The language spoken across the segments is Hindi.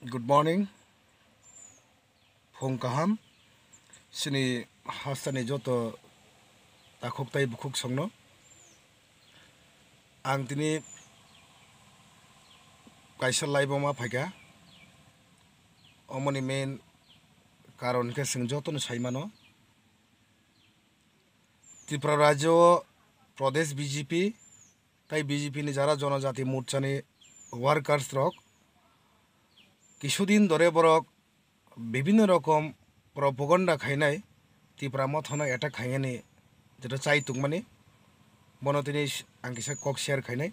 Good morning. Phone kaham. Sini hastani joto takok tai bukuk songno. Ang tini kaisa laiboma phaika. Omoni main karon ke sing joto no saimano. Tipra Rajyo Pradesh BJP tai BJP ni jara jonojati morchani workers rok কিছুদিন ধরে বরক বিভিন্ন রকম প্রপোগান্ডা খাইনাই তিপ্রা মথনা এটা খাইনি যেটা চাই তুক মানে বনো তিনি আংকিসা কক শেয়ার খাইনাই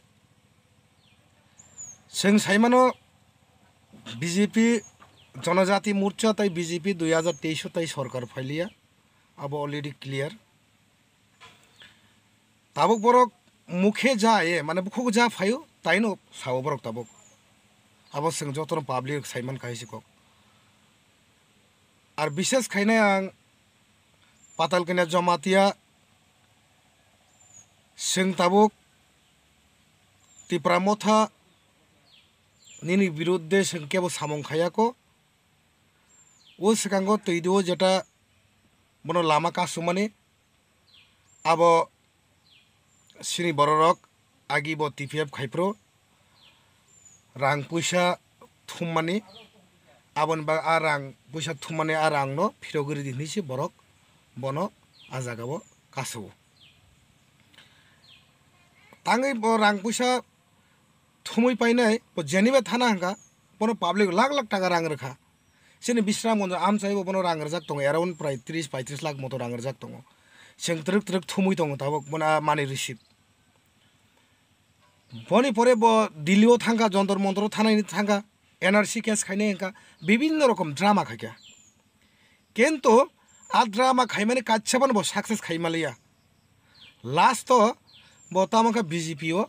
जों साइमानो बीजेपी जनजाति मोर्चा ताई बीजेपी 2023 ताई सरकार फाइलिया अब अलरेडी क्लियर ताबक बरक मुखे जाए माने बुखो जा फायो ताइनो साव बरक ताबक अब जों जतन पाब्लिक साइमान खाइसिको और विशेष खाइना आं पाताल कन्या जमातिया जों ताबक तिप्रा मथा निनी विरुद्धे जों केबो सामं खायाको ओ सिगांगो तैदो जेटा बनो लामा कासुमाने अब सिनी बररक आगि ब टिपिएफ खाइप्रो रां पैसा थुममाने आबन बा आ रां पैसा थुममाने आ रांनो फिरगुरि दिनिसि बरक बनो आजागाबो कासो तांगै ब रां पैसा थुमै पाइनाय ब जेनिबा थाना हांगा बनो पाब्लिक लाख लाख टाका रां रखा सेनि बिश्राम गन्ज आम चाइबो बनो रां रजाक दङ अराउन्ड प्राय 30-35 लाख मतो रां रजाक दङ जों ट्रक ट्रक थुमै दङ ताबक बना माने रिसिभ बनी परे ब दिल्लीओ थांगा जंतर मंतर थानायनि थांगा एनआरसी केस खाइने हांगा विभिन्न रकम ड्रामा खाइका किन्तु आ ड्रामा खाइमाने काच्छाबान ब सक्सेस खाइमालिया लास्ट ब तामाका बीजेपीओ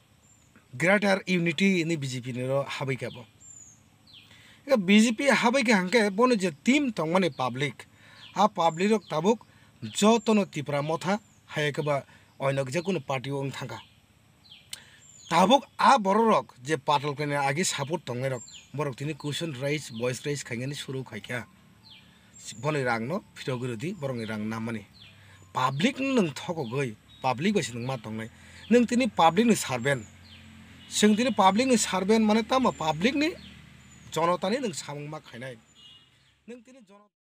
ग्रेटर यूनिटी नि बीजेपी ने हाबैका ब बीजेपी हाबैका हांके बनो जे टीम तंग माने पब्लिक आ पब्लिक रक ताबुक जतनो तिप्रा मथा हायकबा अयनक जे कुनो पार्टी ओं थांगा ताबुक आ बररक जे पाटल कने आगे सपोर्ट तंगे रक बरक तिनि क्वेश्चन राइज वॉइस राइज खाइगानि शुरू खाइका बनै रांनो फिरगुरुदि बरंनि रां नामानि पब्लिक नों थको गय पब्लिक बासि नों मा तंनाय नों तिनि पब्लिक नि सार्वेन्ट जों दिनै पाब्लिकनि सार्वेन्ट माने तामा पाब्लिकनि जनतानि नों सामं मा खायनाय नों दिनै